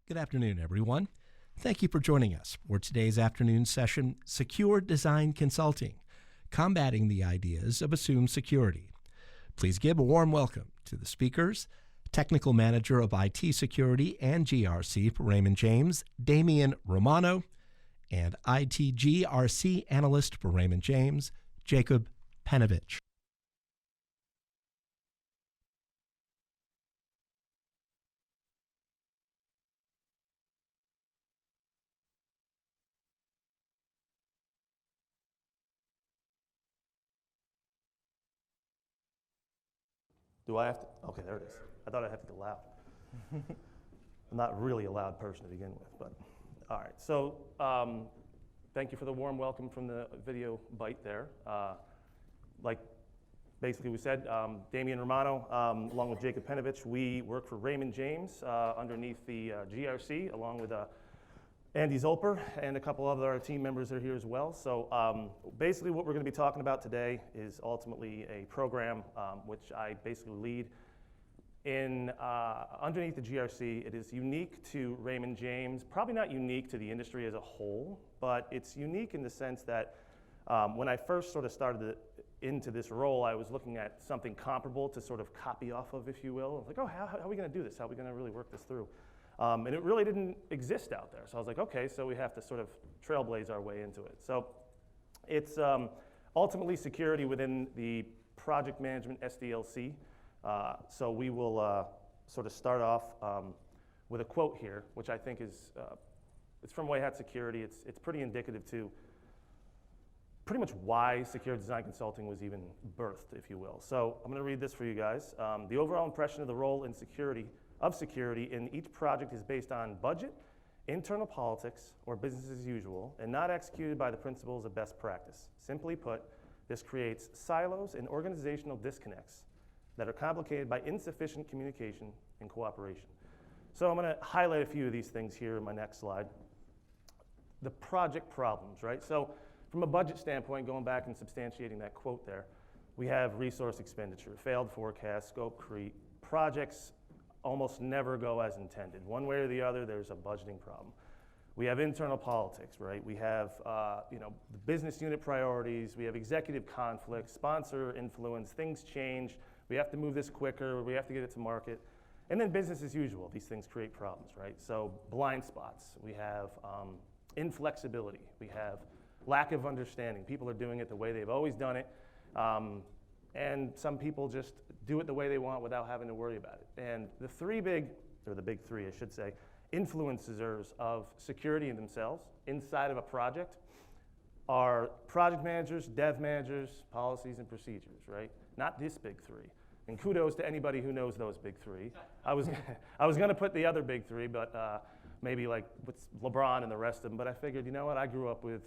Good afternoon, everyone. Thank you for joining us for today's afternoon session, Secure Design Consulting, Combating the Ideas of Assumed Security. Please give a warm welcome to the speakers, Technical Manager of IT Security and GRC for Raymond James, Damian Romano, and IT GRC Analyst for Raymond James, Jacob Penovich. Do I have to? Okay, there it is. I thought I had to be loud. I'm not really a loud person to begin with, but all right. So thank you for the warm welcome from the video bite there. Like basically we said, Damian Romano, along with Jacob Penovich, we work for Raymond James underneath the GRC, along with Andy Zolper and a couple of our team members are here as well. So basically what we're going to be talking about today is ultimately a program which I basically lead in underneath the GRC. It is unique to Raymond James, probably not unique to the industry as a whole, but it's unique in the sense that when I first sort of started into this role, I was looking at something comparable to sort of copy off of, if you will. I was like, oh, how are we going to do this? How are we going to really work this through? And it really didn't exist out there. So I was like, okay, so we have to sort of trailblaze our way into it. So it's ultimately security within the project management SDLC. So we will sort of start off with a quote here, which I think is, it's from Way Hat Security. It's pretty indicative to pretty much why secure design consulting was even birthed, if you will. So I'm going to read this for you guys. The overall impression of the role in security in each project is based on budget, internal politics, or business as usual, and not executed by the principles of best practice. Simply put, this creates silos and organizational disconnects that are complicated by insufficient communication and cooperation. So I'm going to highlight a few of these things here in my next slide. The project problems, right? So from a budget standpoint, going back and substantiating that quote there, we have resource expenditure, failed forecast, scope creep, projects almost never go as intended. One way or the other, there's a budgeting problem. We have internal politics, right? We have the business unit priorities. We have executive conflicts, sponsor influence. Things change. We have to move this quicker. We have to get it to market. And then business as usual. These things create problems, right? So blind spots. We have inflexibility. We have lack of understanding. People are doing it the way they've always done it. And some people just do it the way they want without having to worry about it. And the big three, I should say, influencers of security in themselves inside of a project are project managers, dev managers, policies and procedures, right? Not this big three. And kudos to anybody who knows those big three. I was going to put the other big three, but maybe like with LeBron and the rest of them. But I figured, you know what? I grew up with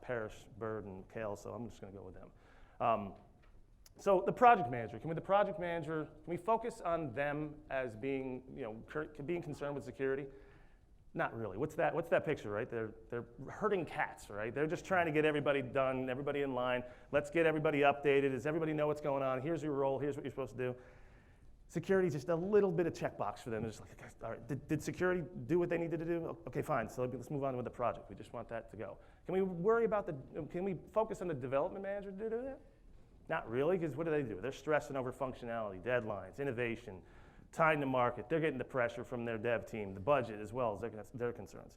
Parrish, Bird, and Kale, so I'm just going to go with them. So the project manager, can we focus on them as being, being concerned with security? Not really. What's that picture, right? They're herding cats, right? They're just trying to get everybody done, everybody in line. Let's get everybody updated. Does everybody know what's going on? Here's your role. Here's what you're supposed to do. Security is just a little bit of checkbox for them. They're just like, all right, did security do what they needed to do? Okay, fine. So let's move on with the project. We just want that to go. Can we focus on the development manager to do that? Not really, because what do? They're stressing over functionality, deadlines, innovation, time to market. They're getting the pressure from their dev team, the budget as well as their concerns.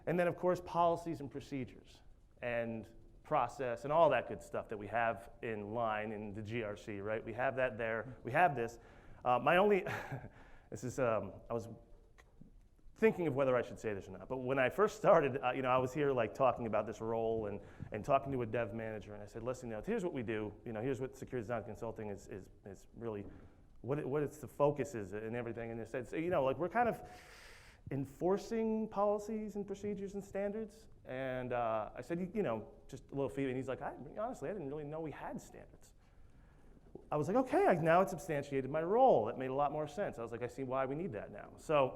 And then, of course, policies and procedures and process and all that good stuff that we have in line in the GRC, right? We have that there. We have this. I was thinking of whether I should say this or not, but when I first started, I was here like talking about this role and talking to a dev manager, and I said, listen, here's what we do. Here's what secure design consulting is really, what its the focus is and everything. And they said, so, we're kind of enforcing policies and procedures and standards. And I said, just a little feedback. And he's like, honestly, I didn't really know we had standards. I was like, okay, now it's substantiated my role. It made a lot more sense. I was like, I see why we need that now. So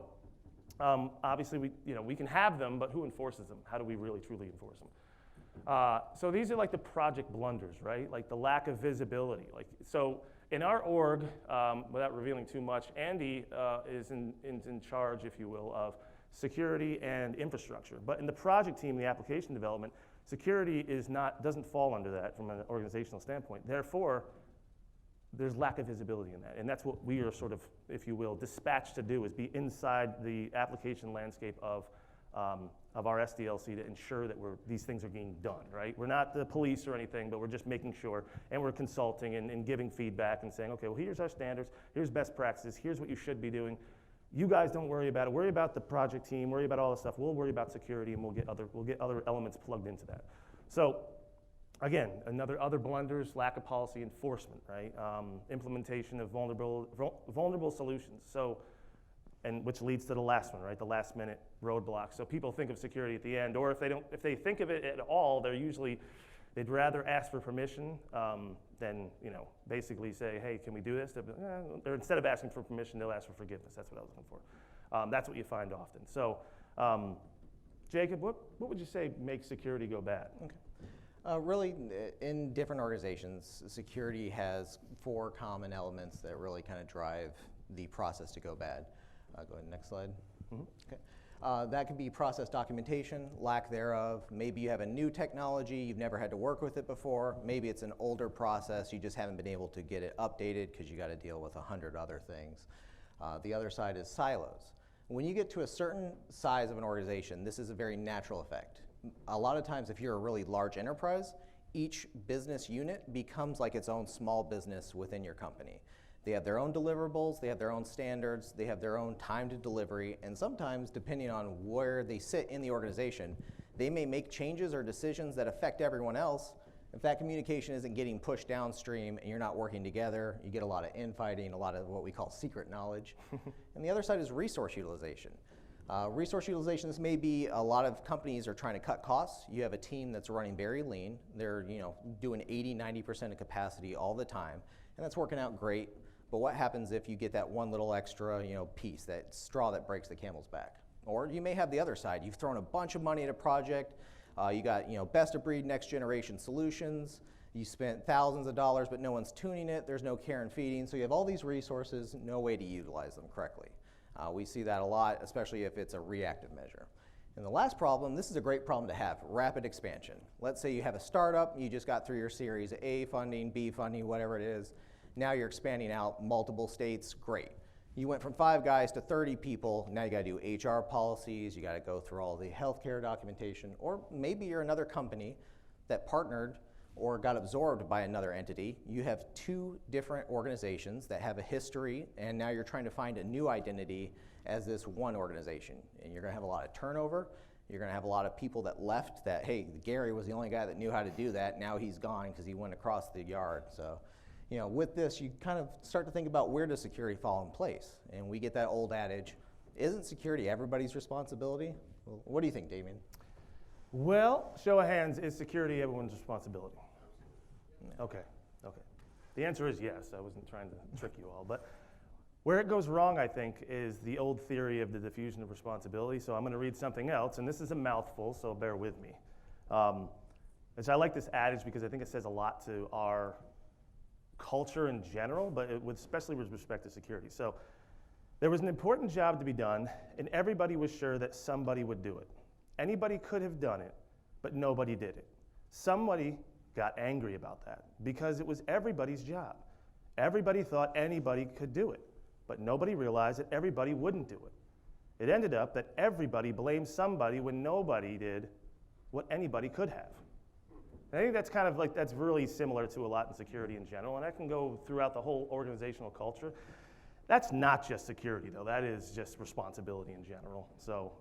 obviously, we can have them, but who enforces them? How do we really, truly enforce them? So these are like the project blunders, right? Like the lack of visibility. So in our org, without revealing too much, Andy is in charge, if you will, of security and infrastructure. But in the project team, the application development, security doesn't fall under that from an organizational standpoint. Therefore, there's lack of visibility in that. And that's what we are sort of, if you will, dispatched to do, is be inside the application landscape of our SDLC to ensure that these things are being done, right? We're not the police or anything, but we're just making sure, and we're consulting and giving feedback and saying, okay, well, here's our standards, here's best practices, here's what you should be doing. You guys don't worry about it. Worry about the project team, worry about all this stuff. We'll worry about security, and we'll get other elements plugged into that. So, again, other blunders, lack of policy enforcement, right? Implementation of vulnerable solutions. So, and which leads to the last one, right? The last minute roadblock. So people think of security at the end, or if they think of it at all, they'd rather ask for permission than basically say, hey, can we do this? Or instead of asking for permission, they'll ask for forgiveness. That's what I was looking for. That's what you find often. So, Jacob, what would you say makes security go bad? Okay. Really, in different organizations, security has 4 common elements that really kind of drive the process to go bad. Go ahead, next slide. Mm-hmm. Okay. That could be process documentation, lack thereof. Maybe you have a new technology, you've never had to work with it before. Maybe it's an older process, you just haven't been able to get it updated because you got to deal with 100 other things. The other side is silos. When you get to a certain size of an organization, this is a very natural effect. A lot of times if you're a really large enterprise, each business unit becomes like its own small business within your company. They have their own deliverables, they have their own standards, they have their own time to delivery, and sometimes, depending on where they sit in the organization, they may make changes or decisions that affect everyone else. If that communication isn't getting pushed downstream and you're not working together, you get a lot of infighting, a lot of what we call secret knowledge. And the other side is resource utilization. Resource utilization, this may be a lot of companies are trying to cut costs. You have a team that's running very lean. They're doing 80, 90% of capacity all the time, and that's working out great. But what happens if you get that one little extra piece, that straw that breaks the camel's back? Or you may have the other side. You've thrown a bunch of money at a project. You got best of breed next generation solutions. You spent thousands of dollars, but no one's tuning it. There's no care and feeding. So you have all these resources, no way to utilize them correctly. We see that a lot, especially if it's a reactive measure. And the last problem, this is a great problem to have, rapid expansion. Let's say you have a startup, you just got through your Series A funding, B funding, whatever it is. Now you're expanding out multiple states, great. You went from 5 guys to 30 people, now you gotta do HR policies, you gotta go through all the healthcare documentation, or maybe you're another company that partnered or got absorbed by another entity. You have 2 different organizations that have a history, and now you're trying to find a new identity as this one organization. And you're gonna have a lot of turnover, you're gonna have a lot of people that left that, hey, Gary was the only guy that knew how to do that, now he's gone because he went across the yard. So, with this, you kind of start to think about where does security fall in place? And we get that old adage, isn't security everybody's responsibility? Well, what do you think, Damian? Well, show of hands, is security everyone's responsibility? Okay. The answer is yes. I wasn't trying to trick you all. But where it goes wrong, I think, is the old theory of the diffusion of responsibility. So I'm going to read something else, and this is a mouthful, so bear with me. I like this adage because I think it says a lot to our culture in general, but especially with respect to security. So there was an important job to be done, and everybody was sure that somebody would do it. Anybody could have done it, but nobody did it. Somebody got angry about that because it was everybody's job. Everybody thought anybody could do it, but nobody realized that everybody wouldn't do it. It ended up that everybody blamed somebody when nobody did what anybody could have. I think that's kind of that's really similar to a lot in security in general, and that can go throughout the whole organizational culture. That's not just security, though. That is just responsibility in general. So,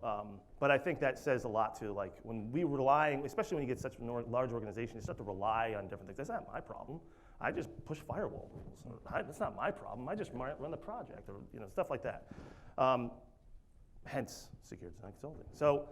but I think that says a lot to when we relying, especially when you get such a large organization, you start to rely on different things. That's not my problem. I just push firewall rules. That's not my problem. I just run the project, or stuff like that. Hence, security design consulting. So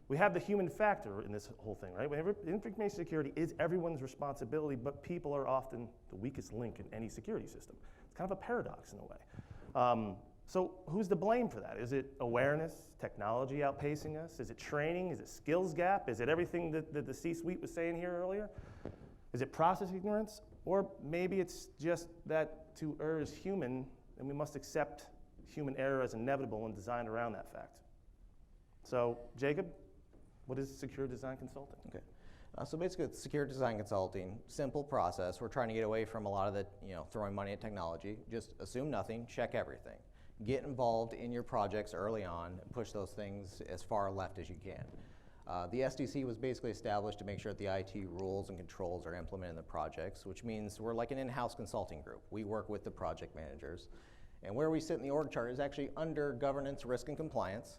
we have the human factor in this whole thing, right? Information security is everyone's responsibility, but people are often the weakest link in any security system. It's kind of a paradox in a way. So who's to blame for that? Is it awareness, technology outpacing us? Is it training? Is it skills gap? Is it everything that the C-suite was saying here earlier? Is it process ignorance? Or maybe it's just that to err is human, and we must accept human error as inevitable and design around that fact. So Jacob, what is secure design consulting? Okay. So basically, it's secure design consulting, simple process. We're trying to get away from a lot of the, throwing money at technology. Just assume nothing, check everything. Get involved in your projects early on, and push those things as far left as you can. The SDC was basically established to make sure that the IT rules and controls are implemented in the projects, which means we're like an in-house consulting group. We work with the project managers. And where we sit in the org chart is actually under governance, risk, and compliance.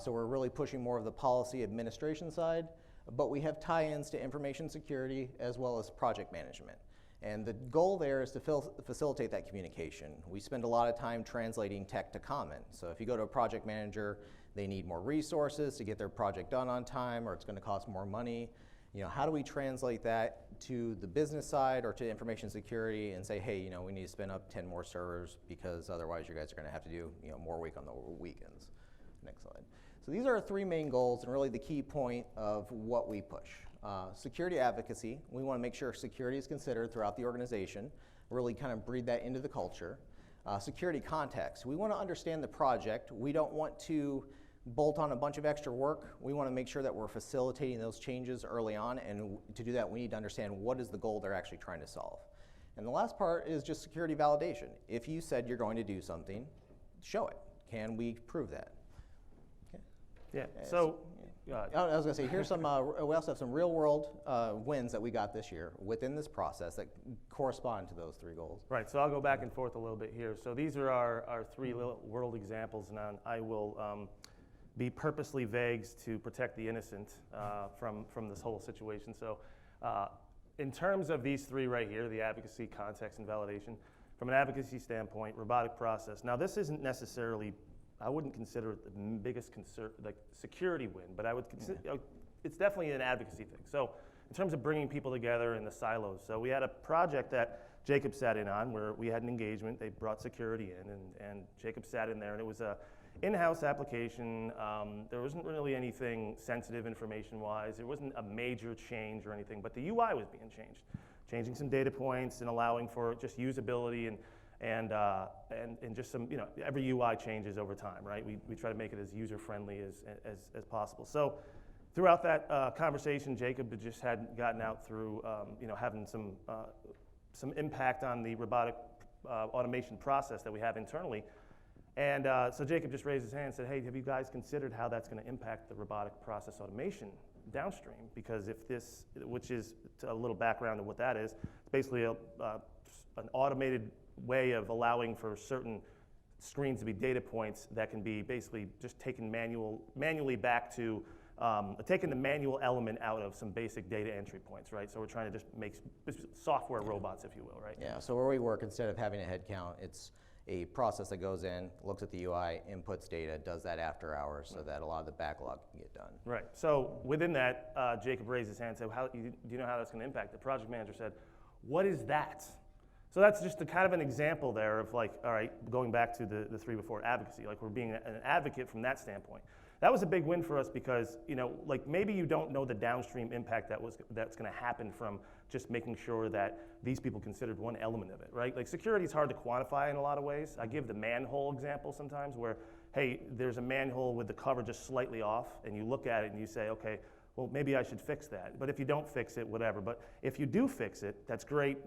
So we're really pushing more of the policy administration side, but we have tie-ins to information security as well as project management. And the goal there is to facilitate that communication. We spend a lot of time translating tech to common. So if you go to a project manager, they need more resources to get their project done on time, or it's going to cost more money. How do we translate that to the business side or to information security and say, hey, we need to spin up 10 more servers because otherwise you guys are going to have to do more work on the weekends. Next slide. So these are our three main goals and really the key point of what we push. Security advocacy, we want to make sure security is considered throughout the organization, really kind of breed that into the culture. Security context, we want to understand the project. We don't want to bolt on a bunch of extra work. We want to make sure that we're facilitating those changes early on, and to do that we need to understand what is the goal they're actually trying to solve. And the last part is just security validation. If you said you're going to do something, show it. Can we prove that? Yeah, so, I was going to say, here's some, we also have some real world wins that we got this year within this process that correspond to those three goals. Right, so I'll go back and forth a little bit here. So these are our three real world examples, and I will be purposely vague to protect the innocent from this whole situation. So in terms of these three right here, the advocacy, context, and validation, from an advocacy standpoint, robotic process. Now this isn't necessarily, I wouldn't consider it the biggest security win, but I would consider, it's definitely an advocacy thing. So in terms of bringing people together in the silos, so we had a project that Jacob sat in on where we had an engagement. They brought security in, and Jacob sat in there, and it was a in-house application. There wasn't really anything sensitive information-wise. There wasn't a major change or anything, but the UI was being changed, changing some data points and allowing for just usability and just some, every UI changes over time, right? We try to make it as user-friendly as possible. So throughout that conversation, Jacob just had gotten out through, having some impact on the robotic automation process that we have internally. And so Jacob just raised his hand and said, hey, have you guys considered how that's going to impact the robotic process automation downstream? Because if this, which is a little background of what that is, it's basically an automated way of allowing for certain screens to be data points that can be basically just taken manually back to, taking the manual element out of some basic data entry points, right? So we're trying to just make software robots, if you will, right? Yeah, so where we work, instead of having a head count, it's a process that goes in, looks at the UI, inputs data, does that after hours so that a lot of the backlog can get done. Right, so within that, Jacob raised his hand and said, do you know how that's going to impact? The project manager said, what is that? So that's just kind of an example there of all right, going back to the three before, advocacy, we're being an advocate from that standpoint. That was a big win for us because, maybe you don't know the downstream impact that's going to happen from just making sure that these people considered one element of it, right? Security is hard to quantify in a lot of ways. I give the manhole example sometimes where, hey, there's a manhole with the cover just slightly off, and you look at it and you say, okay, well, maybe I should fix that. But if you don't fix it, whatever. But if you do fix it, that's great.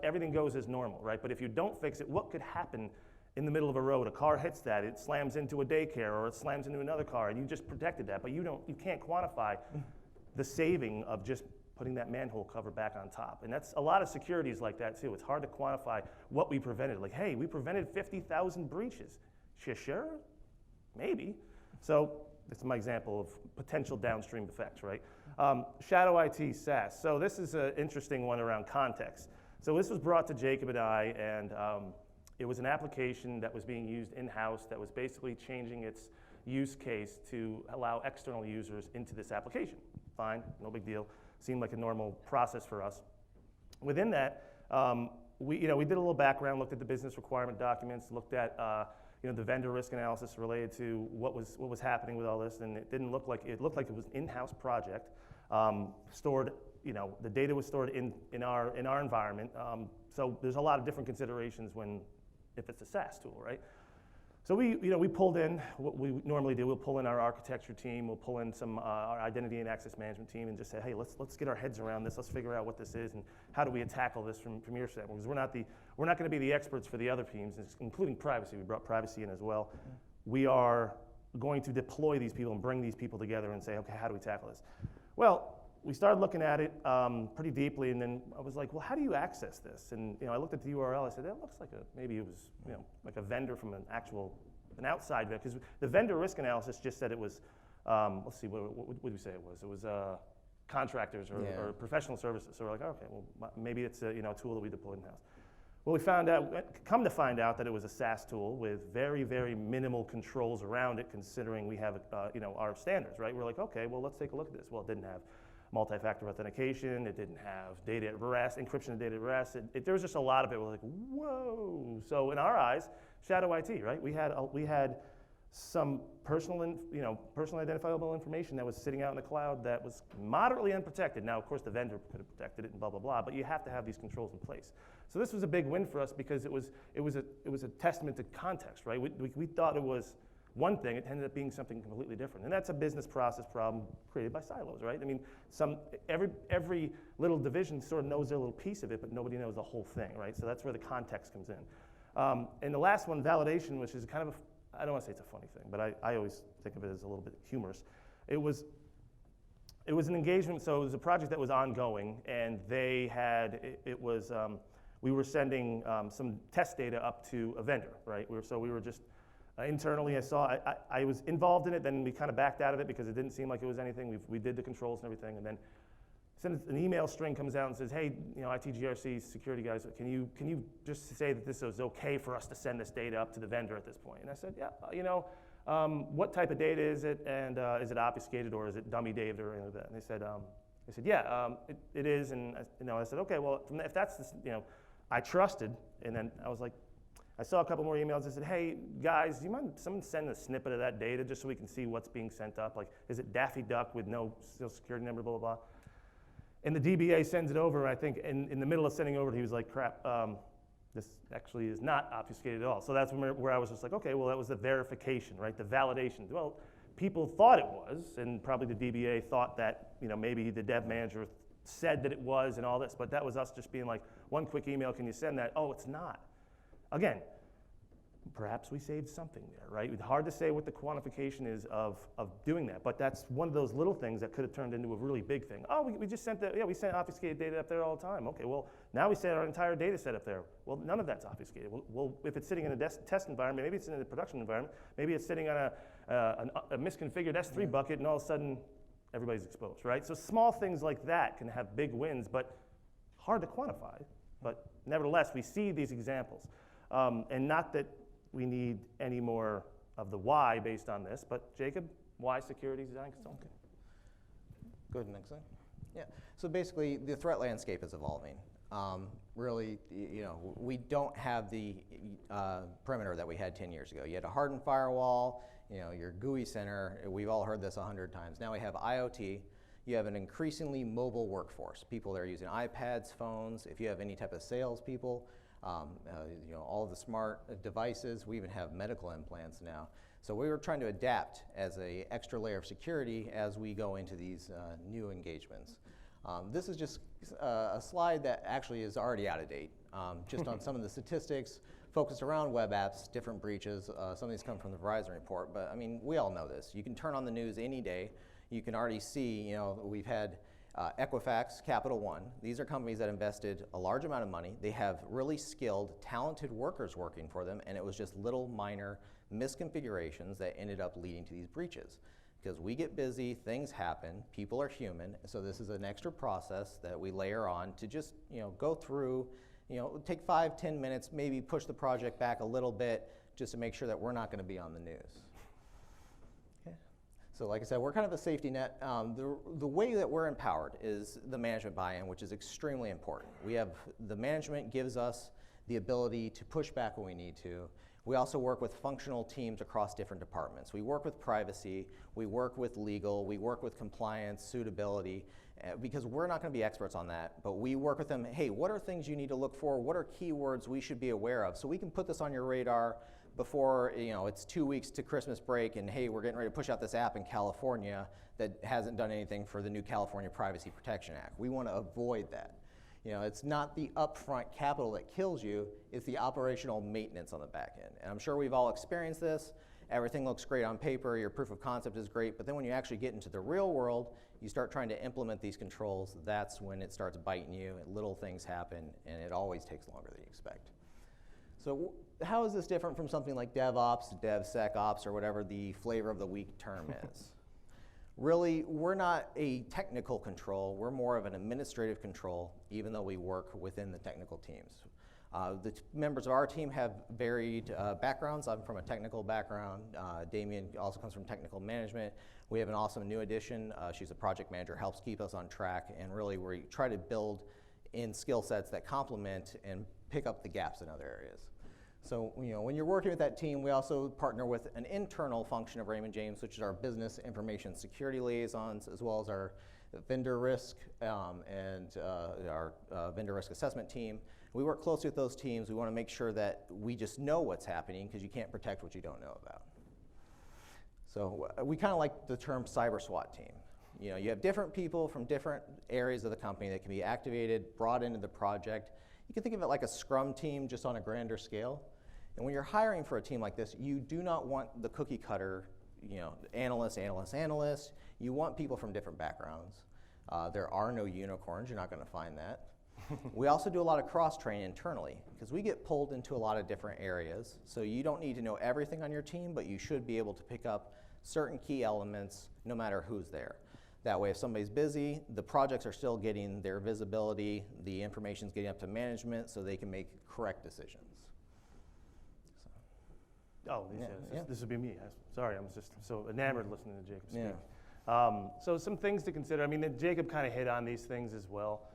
Everything goes as normal, right? But if you don't fix it, what could happen in the middle of a road? A car hits that, it slams into a daycare, or it slams into another car, and you just protected that. But you can't quantify the saving of just putting that manhole cover back on top. And that's a lot of security is like that too. It's hard to quantify what we prevented. Hey, we prevented 50,000 breaches. Sure? Maybe. So that's my example of potential downstream effects, right? Shadow IT SaaS. So this is an interesting one around context. So this was brought to Jacob and I, and it was an application that was being used in-house that was basically changing its use case to allow external users into this application. Fine, no big deal. Seemed like a normal process for us. Within that, we did a little background, looked at the business requirement documents, looked at the vendor risk analysis related to what was happening with all this, and it looked like it was an in-house project, stored. The data was stored in our environment. So there's a lot of different considerations if it's a SaaS tool, right? So we pulled in what we normally do. We'll pull in our architecture team. We'll pull in some our identity and access management team, and just say, hey, let's get our heads around this. Let's figure out what this is and how do we tackle this from your standpoint. Because we're not going to be the experts for the other teams, including privacy. We brought privacy in as well. We are going to deploy these people and bring these people together and say, okay, how do we tackle this? Well, we started looking at it pretty deeply, and then I was like, well, how do you access this? And I looked at the URL. I said, that looks like maybe it was like a vendor from an outside vendor, because the vendor risk analysis just said it was. Let's see, what did we say it was? It was contractors or professional services. So we're like, okay, well, maybe it's a tool that we deployed in-house. Well, we found out, come to find out, that it was a SaaS tool with very, very minimal controls around it, considering we have our standards, right? We're like, okay, well, let's take a look at this. Well, it didn't have multi-factor authentication. It didn't have data at rest, encryption of data at rest. There was just a lot of it. We're like, whoa. So in our eyes, shadow IT, right? We had some personally identifiable information that was sitting out in the cloud that was moderately unprotected. Now, of course, the vendor could have protected it and blah blah blah, but you have to have these controls in place. So this was a big win for us because it was a testament to context, right? We thought it was one thing, it ended up being something completely different. And that's a business process problem created by silos, right? I mean, every little division sort of knows their little piece of it, but nobody knows the whole thing, right? So that's where the context comes in. And the last one, validation, which is kind of I don't want to say it's a funny thing, but I always think of it as a little bit humorous. It was an engagement, so it was a project that was ongoing, and they had, we were sending some test data up to a vendor, right? We were just, internally, I was involved in it, then we kind of backed out of it because it didn't seem like it was anything. We did the controls and everything, and then an email string comes out and says, hey, ITGRC security guys, can you just say that this is okay for us to send this data up to the vendor at this point? And I said, yeah, what type of data is it, and is it obfuscated or is it dummy data or anything like that? And they said, yeah, it is, and I said, okay, well, if that's I trusted, and then I was like, I saw a couple more emails that said, hey, guys, do you mind someone send a snippet of that data just so we can see what's being sent up? Like, is it Daffy Duck with no social security number, blah, blah, blah? And the DBA sends it over, I think, in the middle of sending over, he was like, crap, this actually is not obfuscated at all. So that's where I was just like, okay, well, that was the verification, right? The validation. Well, people thought it was, and probably the DBA thought that, maybe the dev manager said that it was and all this, but that was us just being like, one quick email, can you send that? Oh, it's not. Again, perhaps we saved something there, right? It's hard to say what the quantification is of doing that, but that's one of those little things that could have turned into a really big thing. Oh, we just sent we sent obfuscated data up there all the time. Okay, well, now we sent our entire data set up there. Well, none of that's obfuscated. Well, if it's sitting in a test environment, maybe it's in a production environment, maybe it's sitting on a misconfigured S3 bucket, and all of a sudden, everybody's exposed, right? So small things like that can have big wins, but hard to quantify. But nevertheless, we see these examples. And not that we need any more of the why based on this, but Jacob, why security design consulting? Go ahead, next slide. Yeah, so basically the threat landscape is evolving. Really, we don't have the perimeter that we had 10 years ago. You had a hardened firewall, your GUI center, we've all heard this 100 times. Now we have IoT. You have an increasingly mobile workforce. People that are using iPads, phones. If you have any type of salespeople, all of the smart devices. We even have medical implants now. So we were trying to adapt as an extra layer of security as we go into these new engagements. This is just a slide that actually is already out of date, just on some of the statistics focused around web apps, different breaches. Some of these come from the Verizon report, but I mean, we all know this. You can turn on the news any day. You can already see, we've had Equifax, Capital One. These are companies that invested a large amount of money. They have really skilled, talented workers working for them, and it was just little minor misconfigurations that ended up leading to these breaches. Because we get busy, things happen, people are human, so this is an extra process that we layer on to just go through, take 5-10 minutes, maybe push the project back a little bit just to make sure that we're not going to be on the news. So like I said, we're kind of a safety net. The way that we're empowered is the management buy-in, which is extremely important. The management gives us the ability to push back when we need to. We also work with functional teams across different departments. We work with privacy, we work with legal, we work with compliance, suitability, because we're not going to be experts on that, but we work with them, hey, what are things you need to look for? What are keywords we should be aware of? So we can put this on your radar, before, it's 2 weeks to Christmas break and hey, we're getting ready to push out this app in California that hasn't done anything for the new California Privacy Protection Act. We want to avoid that. It's not the upfront capital that kills you, it's the operational maintenance on the back end. And I'm sure we've all experienced this. Everything looks great on paper, your proof of concept is great, but then when you actually get into the real world, you start trying to implement these controls, that's when it starts biting you, and little things happen, and it always takes longer than you expect. So how is this different from something like DevOps, DevSecOps, or whatever the flavor of the week term is? Really, we're not a technical control, we're more of an administrative control, even though we work within the technical teams. The members of our team have varied backgrounds. I'm from a technical background. Damian also comes from technical management. We have an awesome new addition. She's a project manager, helps keep us on track, and really we try to build in skill sets that complement and pick up the gaps in other areas. So, when you're working with that team, we also partner with an internal function of Raymond James, which is our business information security liaisons, as well as our vendor risk and our vendor risk assessment team. We work closely with those teams. We want to make sure that we just know what's happening because you can't protect what you don't know about. So we kind of like the term cyber SWAT team. You have different people from different areas of the company that can be activated, brought into the project. You can think of it like a scrum team just on a grander scale. And when you're hiring for a team like this, you do not want the cookie cutter, analyst. You want people from different backgrounds. There are no unicorns, you're not going to find that. We also do a lot of cross-training internally because we get pulled into a lot of different areas. So you don't need to know everything on your team, but you should be able to pick up certain key elements no matter who's there. That way, if somebody's busy, the projects are still getting their visibility, the information's getting up to management so they can make correct decisions. Oh, this would be me. Sorry, I'm just so enamored listening to Jacob speak. Yeah. So some things to consider. I mean, Jacob kind of hit on these things as well.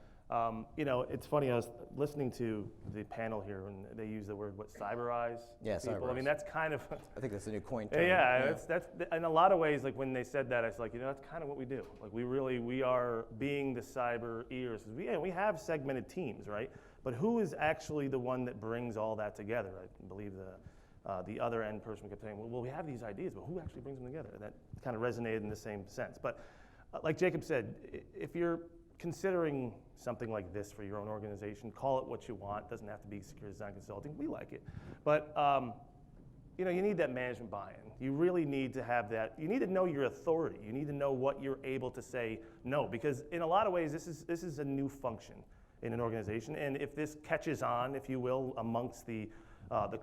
It's funny, I was listening to the panel here, and they use the word, cyberize people. Cyberize. I mean, that's kind of... I think that's a new coin term. Yeah, that's in a lot of ways, like when they said that, I was like, that's kind of what we do. Like we are being the cyber ears. We have segmented teams, right? But who is actually the one that brings all that together? I believe the other end person kept saying, well, we have these ideas, but who actually brings them together? That kind of resonated in the same sense. But like Jacob said, if you're considering something like this for your own organization, call it what you want. It doesn't have to be secure design consulting. We like it. But you need that management buy-in. You really need to have that. You need to know your authority. You need to know what you're able to say no, because in a lot of ways, this is a new function in an organization. And if this catches on, if you will, amongst the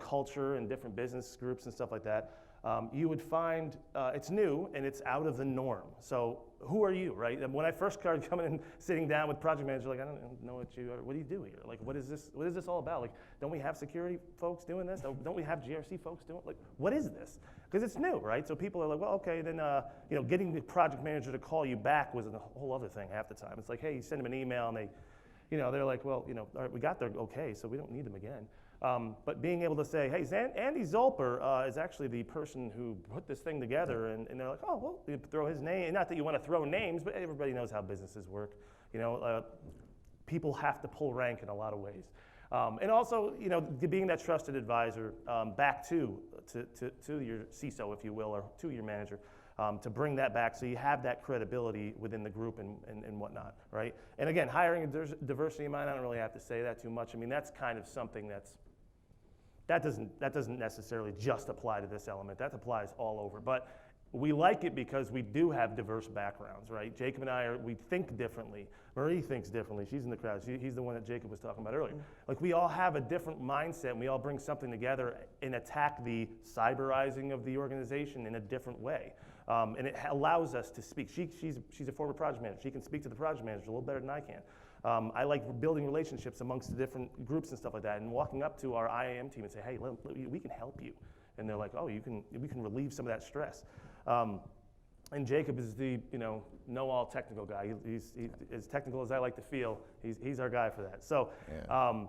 culture and different business groups and stuff like that, you would find it's new and it's out of the norm. So who are you, right? And when I first started coming and sitting down with project manager, like, I don't know what do you do here? Like, what is this all about? Like, don't we have security folks doing this? Don't we have GRC folks doing it? Like, what is this? Because it's new, right? So people are like, well, okay, then, getting the project manager to call you back was a whole other thing half the time. It's like, hey, you send them an email and they, they're like, well, all right, we got their okay, so we don't need them again. But being able to say, hey, Andy Zolper is actually the person who put this thing together, and they're like, oh, well, you throw his name. Not that you want to throw names, but everybody knows how businesses work. People have to pull rank in a lot of ways. And also, being that trusted advisor back to your CISO, if you will, or to your manager, to bring that back so you have that credibility within the group and whatnot, right? And again, hiring a diversity in mind, I don't really have to say that too much. I mean, that's kind of something that doesn't necessarily just apply to this element. That applies all over. But we like it because we do have diverse backgrounds, right? Jacob and I we think differently. Marie thinks differently. She's in the crowd. He's the one that Jacob was talking about earlier. Like, we all have a different mindset, and we all bring something together and attack the cyberizing of the organization in a different way. And it allows us to speak. She's a former project manager. She can speak to the project manager a little better than I can. I like building relationships amongst the different groups and stuff like that, and walking up to our IAM team and say, hey, we can help you. And they're like, oh, we can relieve some of that stress. And Jacob is the know-all technical guy. He's as technical as I like to feel. He's our guy for that. So, yeah.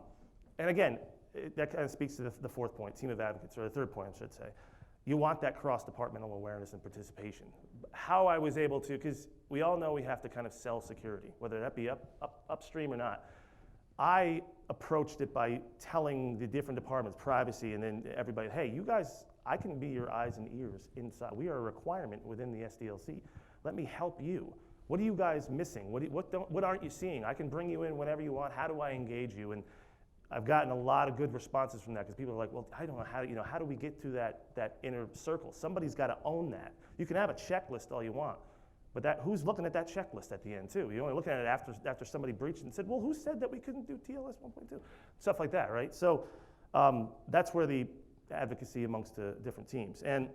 And again, that kind of speaks to the fourth point, team of advocates, or the third point, I should say. You want that cross-departmental awareness and participation. How I was able to, because we all know we have to kind of sell security, whether that be upstream or not. I approached it by telling the different departments, privacy, and then everybody, hey, you guys, I can be your eyes and ears inside. We are a requirement within the SDLC. Let me help you. What are you guys missing? What aren't you seeing? I can bring you in whenever you want. How do I engage you? And I've gotten a lot of good responses from that because people are like, well, I don't know how do we get to that inner circle? Somebody's got to own that. You can have a checklist all you want, but who's looking at that checklist at the end too? You're only looking at it after somebody breached and said, well, who said that we couldn't do TLS 1.2? Stuff like that, right? So that's where the advocacy amongst the different teams. And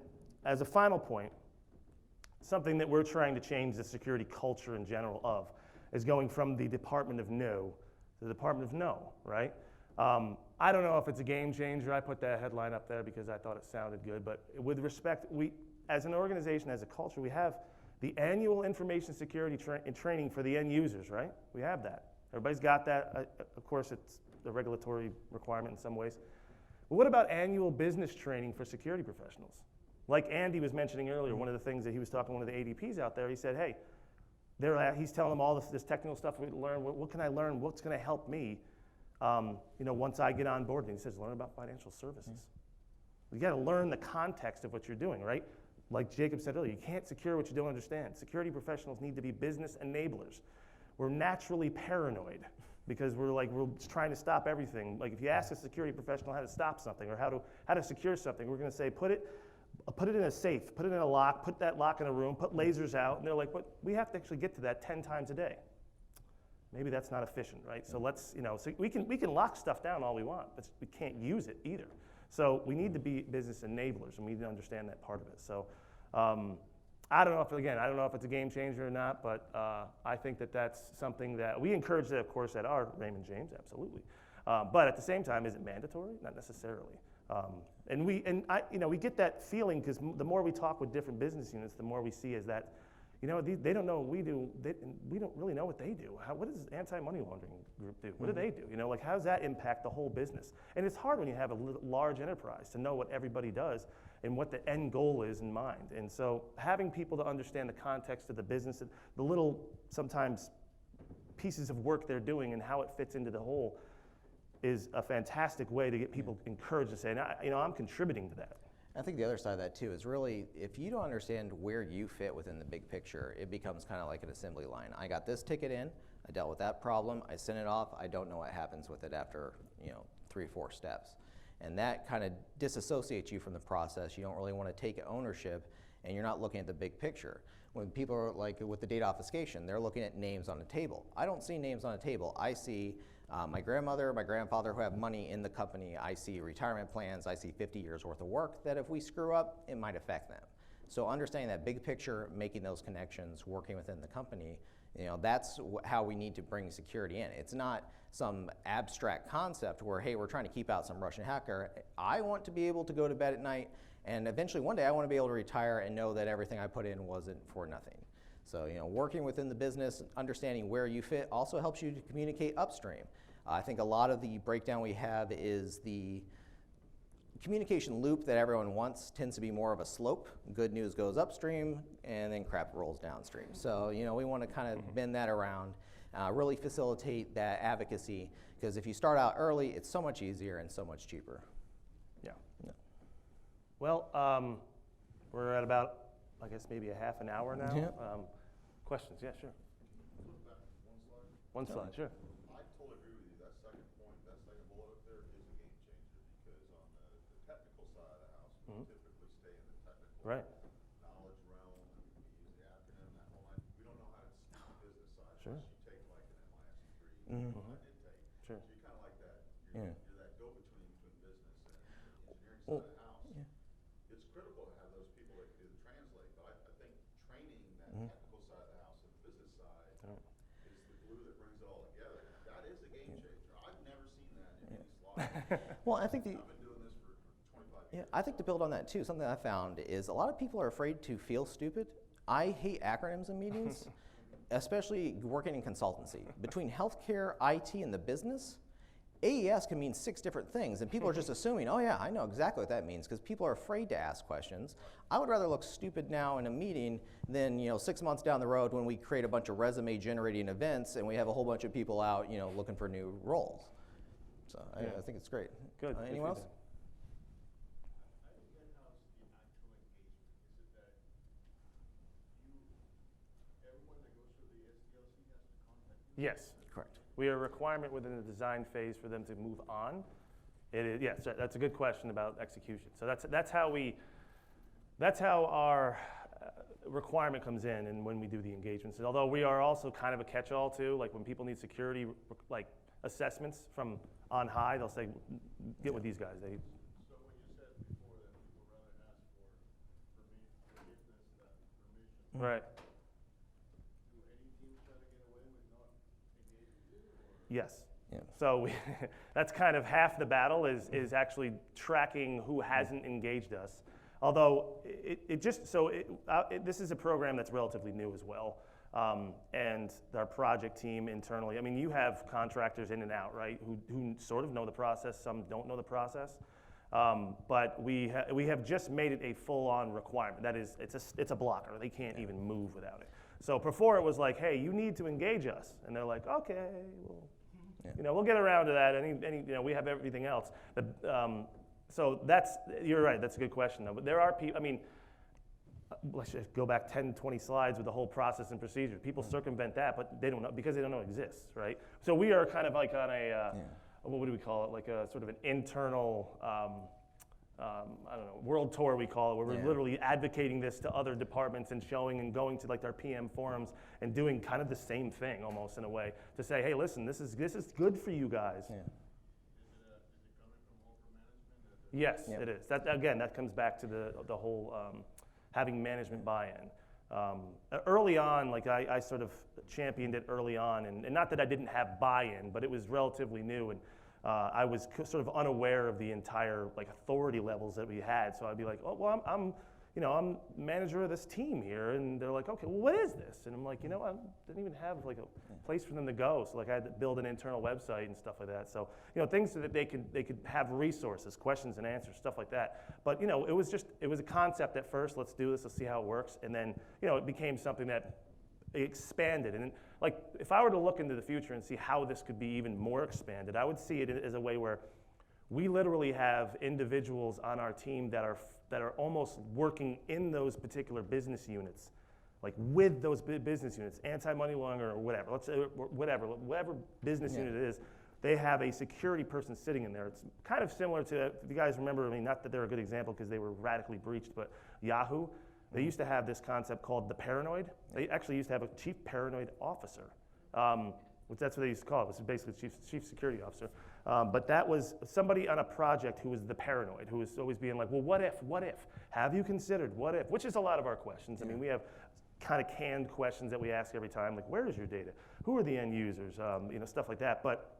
as a final point, something that we're trying to change the security culture in general of is going from the Department of No to the Department of No, right? I don't know if it's a game changer. I put that headline up there because I thought it sounded good, but with respect, we, as an organization, as a culture, we have the annual information security training for the end users, right? We have that. Everybody's got that. Of course, it's a regulatory requirement in some ways. But what about annual business training for security professionals? Like Andy was mentioning earlier, one of the things that he was talking to one of the ADPs out there, he said, hey, he's telling them all this technical stuff we learn. What can I learn? What's going to help me? Once I get on board, and he says, learn about financial services. You got to learn the context of what you're doing, right? Like Jacob said earlier, you can't secure what you don't understand. Security professionals need to be business enablers. We're naturally paranoid because we're trying to stop everything. Like if you ask a security professional how to stop something or how to secure something, we're going to say put it in a safe, put it in a lock, put that lock in a room, put lasers out, and they're like, but we have to actually get to that 10 times a day. Maybe that's not efficient, right? So let's, so we can lock stuff down all we want, but we can't use it either. So we need to be business enablers, and we need to understand that part of it. So I don't know if it's a game changer or not, but I think that that's something that we encourage that, of course, at our Raymond James, absolutely. But at the same time, is it mandatory? Not necessarily. And we get that feeling because the more we talk with different business units, the more we see is that, they don't know what we do. We don't really know what they do. What does anti-money laundering group do? What do they do? How does that impact the whole business? And it's hard when you have a large enterprise to know what everybody does and what the end goal is in mind. And so having people to understand the context of the business, the little sometimes pieces of work they're doing and how it fits into the whole is a fantastic way to get people encouraged to say, I'm contributing to that. I think the other side of that too is really, if you don't understand where you fit within the big picture, it becomes kind of like an assembly line. I got this ticket in, I dealt with that problem, I sent it off, I don't know what happens with it after 3 or 4 steps. And that kind of disassociates you from the process. You don't really want to take ownership, and you're not looking at the big picture. When people are like with the data obfuscation, they're looking at names on a table. I don't see names on a table. I see my grandmother, my grandfather who have money in the company. I see retirement plans. I see 50 years worth of work that if we screw up, it might affect them. So understanding that big picture, making those connections, working within the company, that's how we need to bring security in. It's not some abstract concept where, hey, we're trying to keep out some Russian hacker. I want to be able to go to bed at night, and eventually one day I want to be able to retire and know that everything I put in wasn't for nothing. So working within the business, understanding where you fit also helps you to communicate upstream. I think a lot of the breakdown we have is the communication loop that everyone wants tends to be more of a slope. Good news goes upstream, and then crap rolls downstream. So we want to kind of bend that around, really facilitate that advocacy, because if you start out early, it's so much easier and so much cheaper. Yeah. Well, we're at about, I guess, maybe a half an hour now. Yeah. Questions? Yeah, sure. One slide, sure. I totally agree with you. That second point, that second bullet up there is a game changer because on the technical side of the house, we typically stay in the technical knowledge realm. And we use the acronym, that whole line. We don't know how to see the business side. Sure. Unless you take like an MIS degree, I did take. Sure. So you're kind of like that. You're that go-between between business and the engineering side of the house. It's critical to have those people that can do the translate. But I think training that technical side of the house and the business side is the glue that brings it all together. That is a game changer. I've never seen that in any slide. Well, I think I've been doing this for 25 years. I think to build on that too, something I found is a lot of people are afraid to feel stupid. I hate acronyms in meetings, especially working in consultancy. Between healthcare, IT, and the business, AES can mean 6 different things, and people are just assuming, oh yeah, I know exactly what that means, because people are afraid to ask questions. I would rather look stupid now in a meeting than 6 months down the road when we create a bunch of resume generating events and we have a whole bunch of people out looking for new roles. So Yeah. I think it's great. Good. Good Anyone else? feedback. Yes. Correct. We are a requirement within the design phase for them to move on. It is, yes, that's a good question about execution. So that's how our requirement comes in and when we do the engagements. And although we are also kind of a catch-all too, like when people need security like assessments from on high, they'll say, get with these guys. So when you said before that people rather ask for forgiveness than permission, Right. do any teams try to get away with not engaging you? Or? Yes. Yeah. So that's kind of half the battle is actually tracking who hasn't engaged us. Although this is a program that's relatively new as well. And our project team internally, I mean, you have contractors in and out, right, who sort of know the process, some don't know the process. But we have just made it a full-on requirement. That is, it's a blocker. They can't even move without it. So before it was like, hey, you need to engage us. And they're like, okay, well, we'll get around to that. We have everything else. So you're right, that's a good question though. But there are people, I mean, let's just go back 10, 20 slides with the whole process and procedure. People circumvent that, but they don't know, because they don't know it exists, right? So we are kind of like on what do we call it? Like a sort of an internal, I don't know, world tour we call it, where we're literally advocating this to other departments and showing and going to like our PM forums and doing kind of the same thing almost in a way to say, hey, listen, this is good for you guys. Yeah. Yes, it is. That comes back to the whole having management buy-in. Early on, like I sort of championed it early on, and not that I didn't have buy-in, but it was relatively new, and I was sort of unaware of the entire like authority levels that we had. So I'd be like, oh, well, I'm manager of this team here, and they're like, okay, well, what is this? And I'm like, I didn't even have like a place for them to go, so like I had to build an internal website and stuff like that. So things so that they could have resources, questions and answers, stuff like that. But it was a concept at first. Let's do this. Let's see how it works, and then it became something that expanded. And like if I were to look into the future and see how this could be even more expanded, I would see it as a way where we literally have individuals on our team that are almost working in those particular business units, like with those business units, anti-money laundering or whatever. Let's say whatever business unit it is, they have a security person sitting in there. It's kind of similar to, if you guys remember, I mean, not that they're a good example because they were radically breached, but Yahoo, they used to have this concept called the paranoid. They actually used to have a chief paranoid officer, which that's what they used to call it. It was basically chief security officer. But that was somebody on a project who was the paranoid, who was always being like, well, what if? Have you considered what if? Which is a lot of our questions. I mean, we have kind of canned questions that we ask every time, like, where is your data? Who are the end users? Stuff like that. But,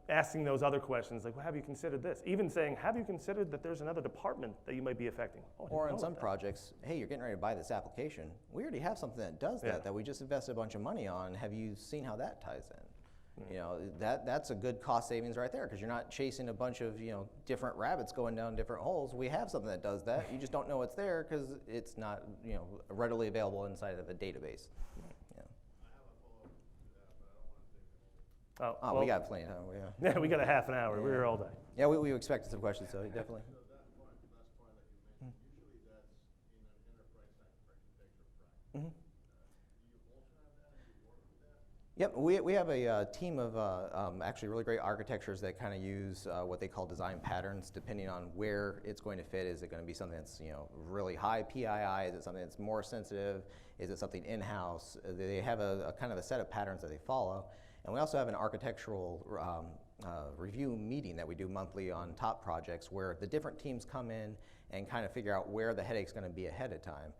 asking those other questions, like, well, have you considered this? Even saying, have you considered that there's another department that you might be affecting? Oh, or in some projects, hey, you're getting ready to buy this application. We already have something that does that we just invested a bunch of money on. Have you seen how that ties in? That's a good cost savings right there, because you're not chasing a bunch of different rabbits going down different holes. We have something that does that. You just don't know it's there because it's not readily available inside of a database. Oh, we got plenty of time. Yeah, we got a half an hour. We're here all day. Yeah, we expected some questions, so definitely. So that point, last point that you mentioned, usually that's in an enterprise architecture practice. Do you also have that and you work with that? Yep, we have a team of actually really great architectures that kind of use what they call design patterns, depending on where it's going to fit. Is it going to be something that's really high PII? Is it something that's more sensitive? Is it something in-house? They have a kind of a set of patterns that they follow. And we also have an architectural review meeting that we do monthly on top projects, where the different teams come in and kind of figure out where the headache's going to be ahead of time.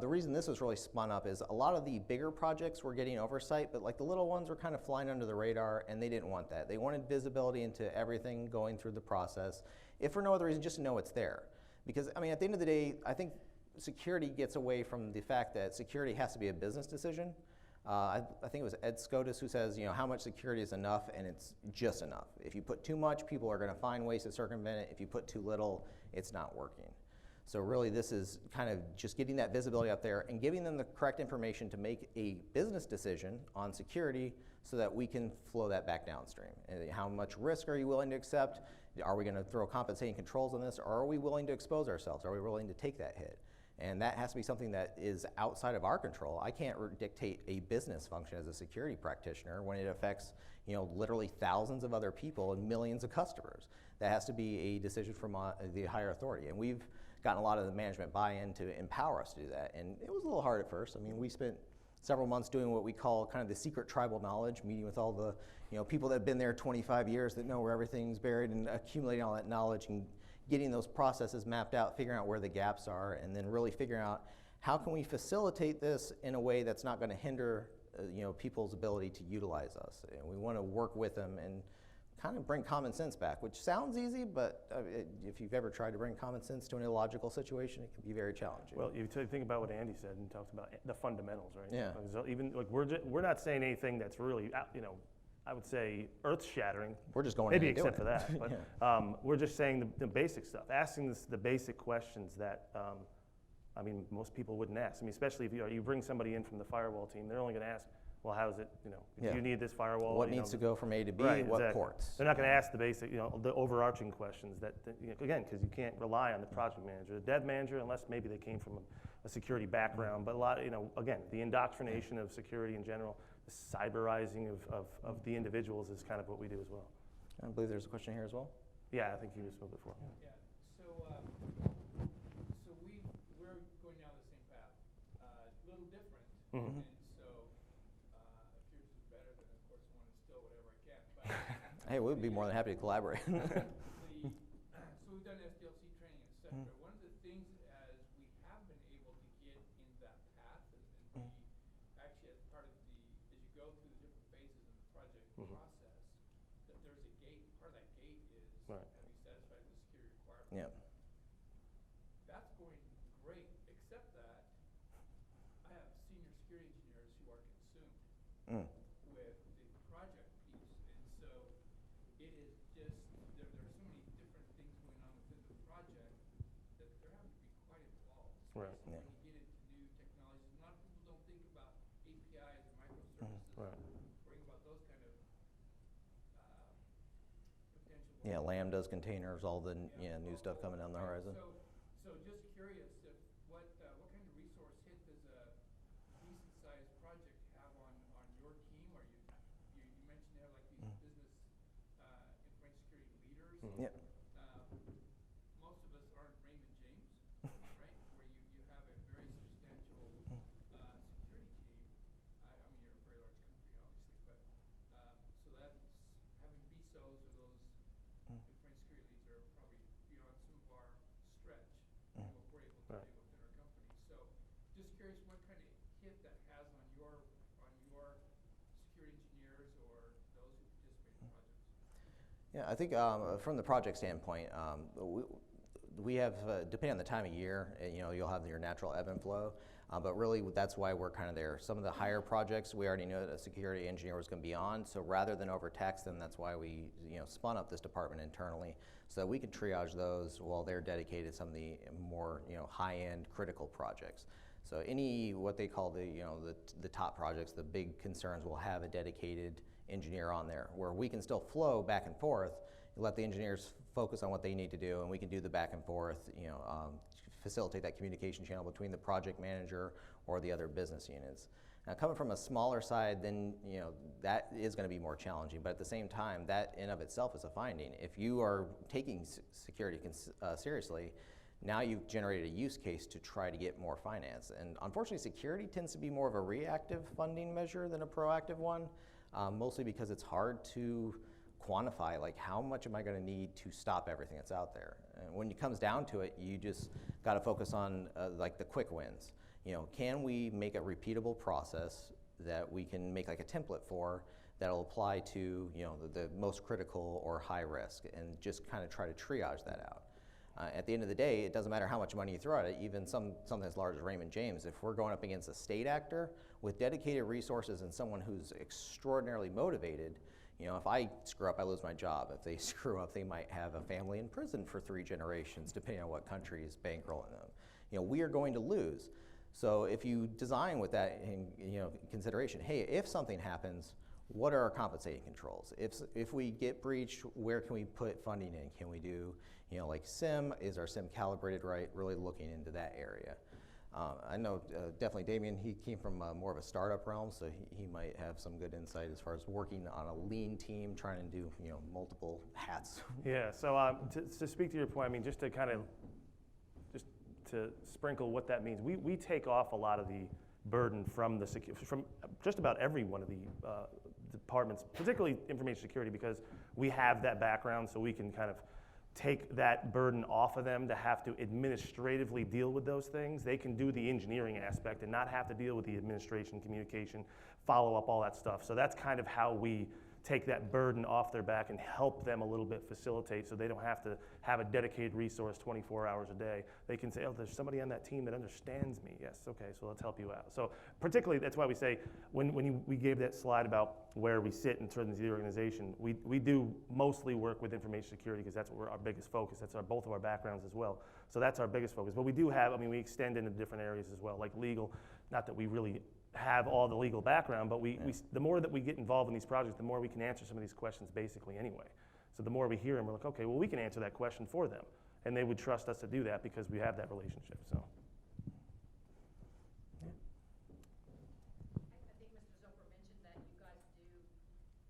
The reason this was really spun up is a lot of the bigger projects were getting oversight, but like the little ones were kind of flying under the radar, and they didn't want that. They wanted visibility into everything going through the process, if for no other reason, just to know it's there. Because, I mean, at the end of the day, I think security gets away from the fact that security has to be a business decision. I think it was Ed Scotus who says, how much security is enough, and it's just enough. If you put too much, people are going to find ways to circumvent it. If you put too little, it's not working. So really, this is kind of just getting that visibility up there and giving them the correct information to make a business decision on security, so that we can flow that back downstream. And how much risk are you willing to accept? Are we going to throw compensating controls on this, or are we willing to expose ourselves? Are we willing to take that hit? And that has to be something that is outside of our control. I can't dictate a business function as a security practitioner when it affects, literally thousands of other people and millions of customers. That has to be a decision from the higher authority. And we've gotten a lot of the management buy-in to empower us to do that. And it was a little hard at first. I mean, we spent several months doing what we call kind of the secret tribal knowledge, meeting with all the people that have been there 25 years that know where everything's buried, and accumulating all that knowledge and getting those processes mapped out, figuring out where the gaps are, and then really figuring out how can we facilitate this in a way that's not going to hinder people's ability to utilize us. And we want to work with them and kind of bring common sense back, which sounds easy, but if you've ever tried to bring common sense to an illogical situation, it can be very challenging. Well, you think about what Andy said and talked about the fundamentals, right? Yeah. So even like we're not saying anything that's really, I would say earth-shattering. We're just going maybe in and except doing for it. that, but Yeah. we're just saying the basic stuff, asking the basic questions that most people wouldn't ask. I mean, especially if you bring somebody in from the firewall team, they're only going to ask, well, how is it? Do Yeah. you need this firewall? What needs to go from A to B? Right, what exactly. ports? They're not going to ask the basic, the overarching questions that again, because you can't rely on the project manager, the dev manager, unless maybe they came from a security background. But a lot, again, the indoctrination of security in general, the cyberizing of the individuals is kind of what we do as well. I believe there's a question here as well. Yeah, I think you spoke before. Yeah. So we're going down the same path, a little different, Mhm. and so if yours is better, then of course I want to steal whatever I can. But Hey, we'd be more than happy to collaborate. so we've done SDLC training, etc. One of the things as we have been able to get in that path, and actually as part of as you go through the different phases of the project process, that there's a gate. Part of that gate is Right. have you satisfied the security requirements? Yeah. That's going great, except that I have senior security engineers who are consumed Mm. with the project piece. And so it is just, there are so many different things going on within the project that they're having to be quite involved. Right. Especially Yeah. when you get into new technologies. A lot of people don't think about APIs and microservices. Right. Bring about those kind of potential. Yeah, Lambdas, containers, all the new stuff coming down the horizon. So just curious, if what kind of resource hit does a decent sized project have on your team? Or you mentioned you have like these business information security leaders. Yeah. Most of us aren't Raymond James, right? Where you have a very substantial security team. I mean, you're a very large company, obviously, but so that's having BSOs or those information security leads are probably beyond some of our stretch and what we're able to Right. do within our company. So just curious what kind of hit that has on your security engineers or those who participate in projects. Yeah, I think from the project standpoint, we have, depending on the time of year, you'll have your natural ebb and flow, but really that's why we're kind of there. Some of the higher projects, we already knew that a security engineer was going to be on, so rather than overtax them, that's why we spun up this department internally, so that we can triage those while they're dedicated to some of the more high-end critical projects. So any, what they call the top projects, the big concerns, will have a dedicated engineer on there, where we can still flow back and forth, let the engineers focus on what they need to do, and we can do the back and forth, facilitate that communication channel between the project manager or the other business units. Now, coming from a smaller side, then that is going to be more challenging, but at the same time, that in of itself is a finding. If you are taking security seriously, now you've generated a use case to try to get more finance. And unfortunately, security tends to be more of a reactive funding measure than a proactive one, mostly because it's hard to quantify, like, how much am I going to need to stop everything that's out there? And when it comes down to it, you just got to focus on like the quick wins. Can we make a repeatable process that we can make like a template for that'll apply to the most critical or high risk, and just kind of try to triage that out. At the end of the day, it doesn't matter how much money you throw at it, even something as large as Raymond James. If we're going up against a state actor with dedicated resources and someone who's extraordinarily motivated, if I screw up, I lose my job. If they screw up, they might have a family in prison for 3 generations, depending on what country is bankrolling them. We are going to lose. So if you design with that in consideration, hey, if something happens, what are our compensating controls? If we get breached, where can we put funding in? Can we do, like SIM, is our SIM calibrated right? Really looking into that area. I know definitely Damian, he came from more of a startup realm, so he might have some good insight as far as working on a lean team, trying to do multiple hats. Yeah, so to speak to your point, I mean, just to sprinkle what that means, we take off a lot of the burden from from just about every one of the departments, particularly information security, because we have that background, so we can kind of take that burden off of them to have to administratively deal with those things. They can do the engineering aspect and not have to deal with the administration, communication, follow up, all that stuff. So that's kind of how we take that burden off their back and help them a little bit facilitate, so they don't have to have a dedicated resource 24 hours a day. They can say, oh, there's somebody on that team that understands me. Yes, okay, so let's help you out. So particularly, that's why we say, we gave that slide about where we sit in terms of the organization, we do mostly work with information security because that's our biggest focus. That's both of our backgrounds as well. So that's our biggest focus. But we do have, we extend into different areas as well, like legal. Not that we really have all the legal background, but the more that we get involved in these projects, the more we can answer some of these questions basically anyway. So the more we hear them, we're like, okay, well, we can answer that question for them. And they would trust us to do that because we have that relationship, so. I think Mr. Zoper mentioned that you guys do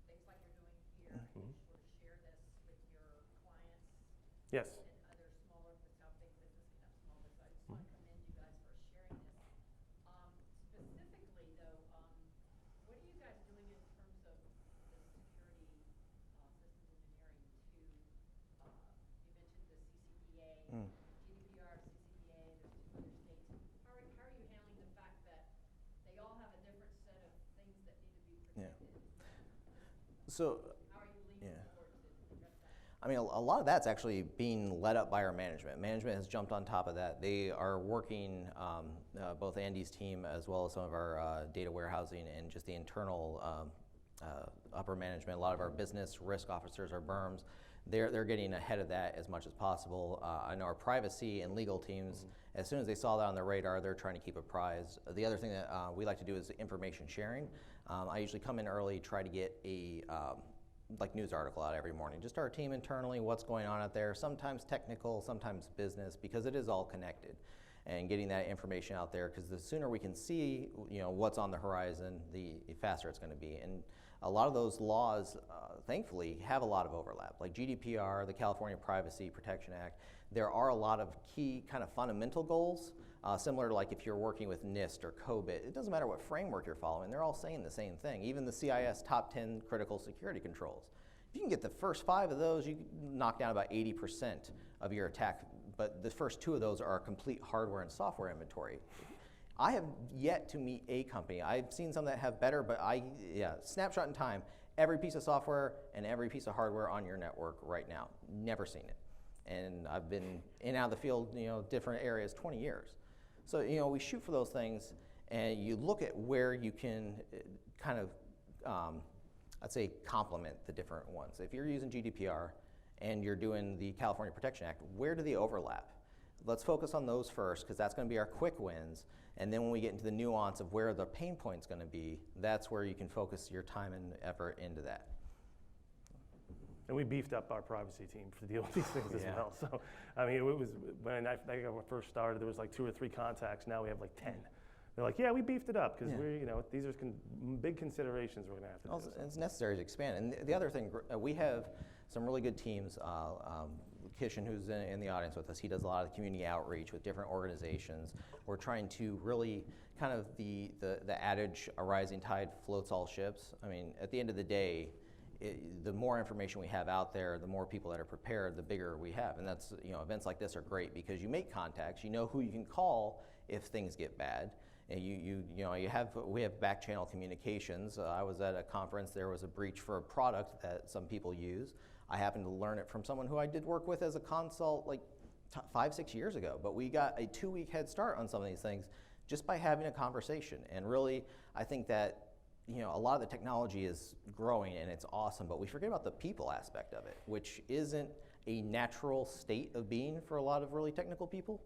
things like you're doing here, and you sort of share this with your clients. Yes. And other smaller, without big business, small business. I just want to commend you guys for sharing this. Specifically, though, what are you guys doing in terms of the security systems engineering to, you mentioned the CCPA, GDPR, CCPA, there's 2 other states. How are you handling the fact that they all have a different set of things that need to be protected? So, How are you leaning forward to address that? a lot of that's actually being led up by our management. Management has jumped on top of that. They are working, both Andy's team as well as some of our data warehousing and just the internal upper management. A lot of our business risk officers, our BIRMs, they're getting ahead of that as much as possible. I know our privacy and legal teams, as soon as they saw that on their radar, they're trying to keep apprised. The other thing that we like to do is information sharing. I usually come in early, try to get a news article out every morning. Just our team internally, what's going on out there, sometimes technical, sometimes business, because it is all connected. And getting that information out there, because the sooner we can see what's on the horizon, the faster it's going to be. And a lot of those laws, thankfully, have a lot of overlap. Like GDPR, the California Privacy Protection Act, there are a lot of key kind of fundamental goals, similar to like if you're working with NIST or COBIT. It doesn't matter what framework you're following, they're all saying the same thing. Even the CIS top 10 critical security controls. If you can get the first 5 of those, you can knock down about 80% of your attack, but the first 2 of those are complete hardware and software inventory. I have yet to meet a company, I've seen some that have better, but snapshot in time, every piece of software and every piece of hardware on your network right now. Never seen it. And I've been in and out of the field, different areas, 20 years. So, we shoot for those things, and you look at where you can kind of, I'd say, complement the different ones. If you're using GDPR and you're doing the California Protection Act, where do they overlap? Let's focus on those first, because that's going to be our quick wins. And then when we get into the nuance of where the pain point's going to be, that's where you can focus your time and effort into that. And we beefed up our privacy team to deal with these things as well. So, it was, when I first started, there was like 2 or 3 contacts. Now we have like 10. They're like, yeah, we beefed it up because these are big considerations we're going to have to do. It's necessary to expand. And the other thing, we have some really good teams. Kishan, who's in the audience with us, he does a lot of community outreach with different organizations. We're trying to really kind of the adage, a rising tide floats all ships. At the end of the day, the more information we have out there, the more people that are prepared, the bigger we have. And that's, events like this are great because you make contacts, you know who you can call if things get bad. And we have back channel communications. I was at a conference, there was a breach for a product that some people use. I happened to learn it from someone who I did work with as a consult like 5-6 years ago, but we got a 2-week head start on some of these things just by having a conversation. And really, I think that a lot of the technology is growing and it's awesome, but we forget about the people aspect of it, which isn't a natural state of being for a lot of really technical people.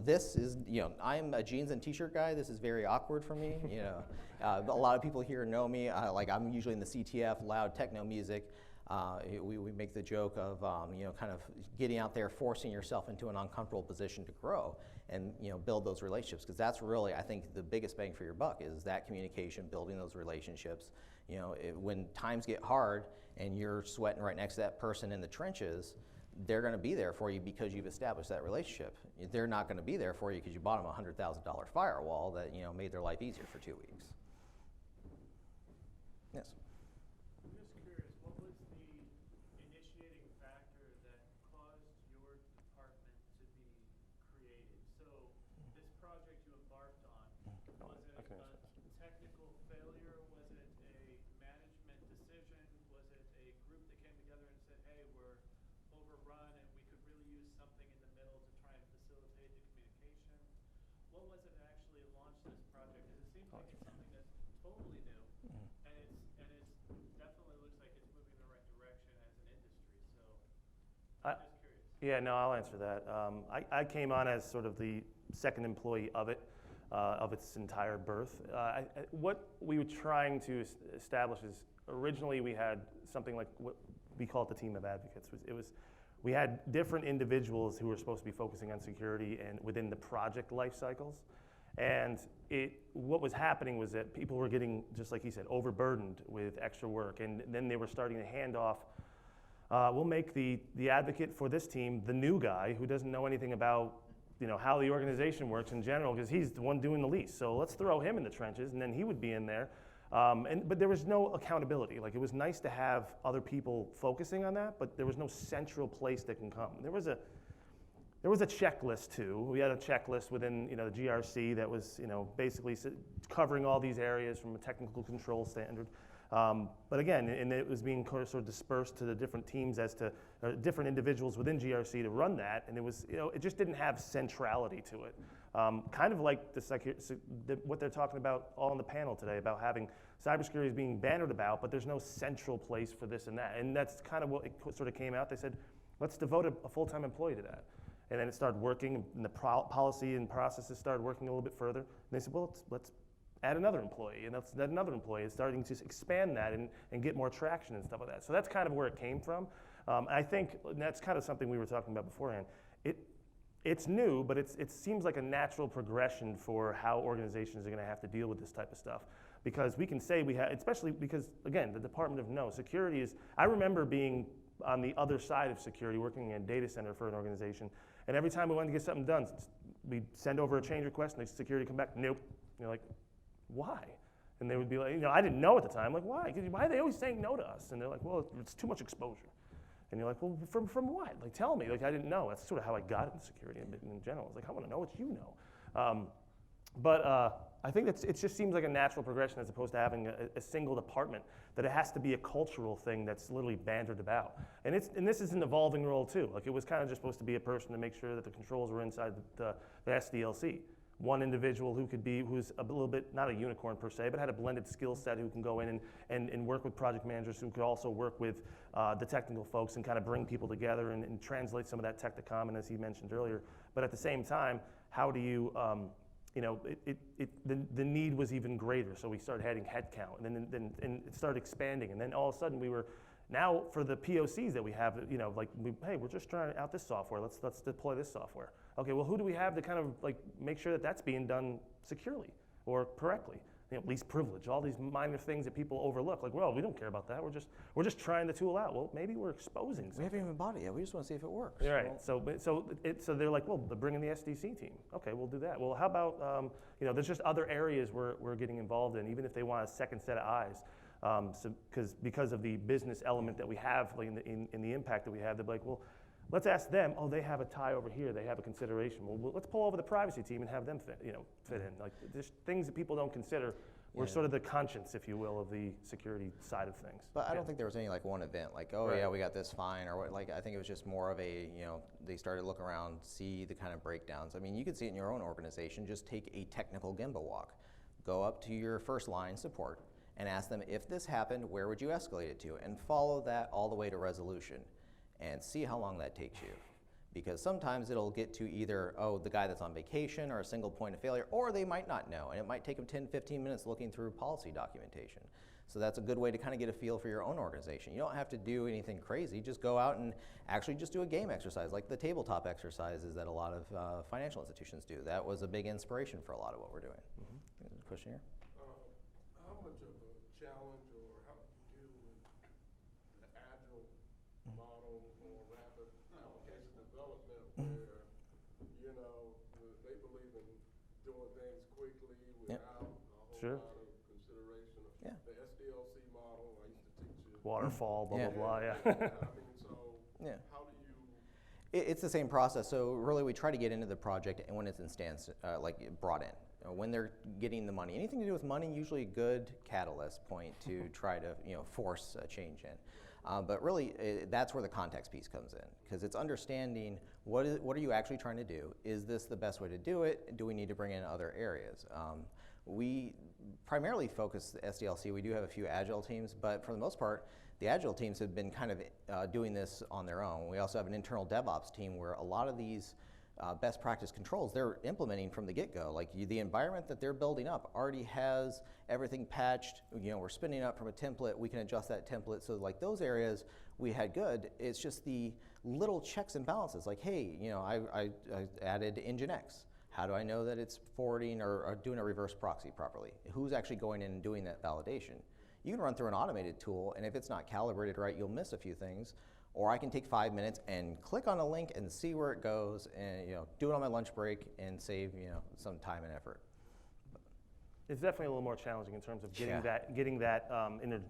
This is, I'm a jeans and t-shirt guy. This is very awkward for me. A lot of people here know me. I'm usually in the CTF, loud techno music. We make the joke of, kind of getting out there, forcing yourself into an uncomfortable position to grow and, build those relationships. Because that's really, I think, the biggest bang for your buck is that communication, building those relationships. When times get hard and you're sweating right next to that person in the trenches, they're going to be there for you because you've established that relationship. They're not going to be there for you because you bought them a $100,000 firewall that made their life easier for 2 weeks. Yes. I'm just curious, what was the initiating factor that caused your department to be created? So this project you embarked on, was it a technical failure? Was it a management decision? Was it a group that came together and said, hey, we're overrun and we could really use something in the middle to try and facilitate the communication? What was it that actually launched this project? Because it seems like it's something that's totally new. Definitely looks like it's moving in the right direction as an industry, so I'm just curious. Yeah, no, I'll answer that. I came on as sort of the second employee of it, of its entire birth. What we were trying to establish is originally we had something like what we call it the team of advocates. We had different individuals who were supposed to be focusing on security and within the project life cycles. And what was happening was that people were getting, just like he said, overburdened with extra work. And then they were starting to hand off, we'll make the advocate for this team the new guy who doesn't know anything about how the organization works in general, because he's the one doing the least. So let's throw him in the trenches, and then he would be in there. But there was no accountability. Like, it was nice to have other people focusing on that, but there was no central place that can come. There was a checklist too. We had a checklist within the GRC that was basically covering all these areas from a technical control standard. But again, and it was being sort of dispersed to the different teams as to different individuals within GRC to run that, and it was it just didn't have centrality to it. Kind of like what they're talking about all on the panel today about having cybersecurity is being bannered about, but there's no central place for this and that, and that's kind of what it sort of came out. They said, let's devote a full-time employee to that. And then it started working, and the policy and processes started working a little bit further. And they said, well, let's add another employee, and let's add another employee. It's starting to expand that and get more traction and stuff like that. So that's kind of where it came from. I think that's kind of something we were talking about beforehand. It's new, but it seems like a natural progression for how organizations are going to have to deal with this type of stuff. Because we can say we have, especially because, again, the Department of No, security is, I remember being on the other side of security, working in a data center for an organization. And every time we wanted to get something done, we'd send over a change request and the security come back, nope. And you're like, why? And they would be like, I didn't know at the time, like, why? Why are they always saying no to us? And they're like, well, it's too much exposure. And you're like, well, from what? Like, tell me. Like, I didn't know. That's sort of how I got into security in general. It's like, I want to know what you know. But I think it just seems like a natural progression as opposed to having a single department, that it has to be a cultural thing that's literally bantered about. And this is an evolving role too. Like, it was kind of just supposed to be a person to make sure that the controls were inside the SDLC. One individual who's a little bit, not a unicorn per se, but had a blended skill set, who can go in and work with project managers, who could also work with the technical folks and kind of bring people together and translate some of that tech to common, as he mentioned earlier. But at the same time, how do you, the need was even greater, so we started adding headcount, and then it started expanding, and then all of a sudden we were, now for the POCs that we have, hey, we're just trying out this software, let's deploy this software. Okay, well, who do we have to kind of make sure that that's being done securely or correctly? Least privilege, all these minor things that people overlook. Like, well, we don't care about that. We're just trying the tool out. Well, maybe we're exposing something. We haven't even bought it yet. We just want to see if it works. Right. Well, so they're like, well, bring in the SDC team. Okay, we'll do that. Well, how about there's just other areas we're getting involved in, even if they want a second set of eyes. Because of the business element that we have, in the impact that we have, they're like, well, let's ask them. Oh, they have a tie over here. They have a consideration. Well, let's pull over the privacy team and have them fit in. Like, there's things that people don't consider. We're sort of the conscience, if you will, of the security side of things. But I don't think there was any one event like, oh, right, yeah, we got this fine, or what. Like, I think it was just more of a, they started to look around, see the kind of breakdowns. I mean, you could see it in your own organization. Just take a technical Gemba walk. Go up to your first line support and ask them, if this happened, where would you escalate it to? And follow that all the way to resolution and see how long that takes you. Because sometimes it'll get to either, oh, the guy that's on vacation or a single point of failure, or they might not know, and it might take them 10, 15 minutes looking through policy documentation. So that's a good way to kind of get a feel for your own organization. You don't have to do anything crazy, just go out and actually just do a game exercise, like the tabletop exercises that a lot of financial institutions do. That was a big inspiration for a lot of what we're doing. Question here? How much of a challenge, or how do you deal with the agile model or rapid application development where, you know, they believe in doing things quickly without a whole lot of consideration of the SDLC model? I used to teach it. Waterfall, blah, blah, blah, yeah. I mean, so how do you? It's the same process. So really, we try to get into the project and when it's in stance, like brought in. When they're getting the money, anything to do with money, usually a good catalyst point to try to force a change in. But really, that's where the context piece comes in, because it's understanding what are you actually trying to do? Is this the best way to do it? Do we need to bring in other areas? We primarily focus SDLC. We do have a few agile teams, but for the most part, the agile teams have been kind of doing this on their own. We also have an internal DevOps team where a lot of these best practice controls they're implementing from the get-go. Like the environment that they're building up already has everything patched. We're spinning up from a template. We can adjust that template. So like those areas we had good. It's just the little checks and balances. Like, hey, I added Nginx. How do I know that it's forwarding or doing a reverse proxy properly? Who's actually going in and doing that validation? You can run through an automated tool, and if it's not calibrated right, you'll miss a few things. Or I can take 5 minutes and click on a link and see where it goes, and do it on my lunch break and save some time and effort. It's definitely a little more challenging in terms of getting that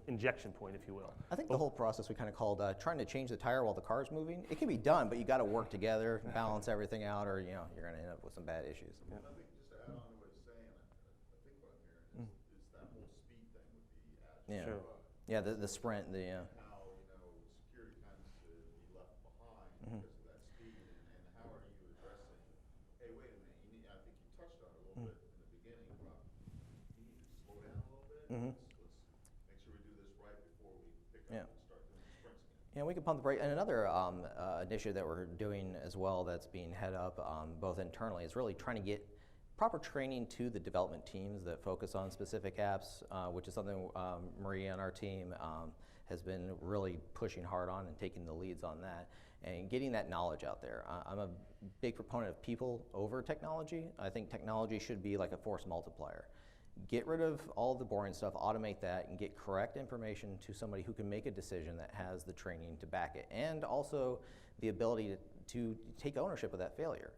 injection point, if you will. I think the whole process we kind of called trying to change the tire while the car's moving. It can be done, but you got to work together, balance everything out, or you're going to end up with some bad issues. And I think just to add on to what he's saying, I think what I'm hearing is that whole speed thing with the agile. Sure. Yeah, the sprint, How security tends to be left behind because of that speed, and how are you addressing? Hey, wait a minute. I think you touched on it a little bit in the beginning, Rob. You need to slow down a little bit. Let's make sure we do this right before we pick up and start doing the sprints again. Yeah, we can pump the brake. And another initiative that we're doing as well that's being head up both internally is really trying to get proper training to the development teams that focus on specific apps, which is something Maria on our team has been really pushing hard on and taking the leads on that and getting that knowledge out there. I'm a big proponent of people over technology. I think technology should be like a force multiplier. Get rid of all the boring stuff, automate that, and get correct information to somebody who can make a decision that has the training to back it, and also the ability to take ownership of that failure.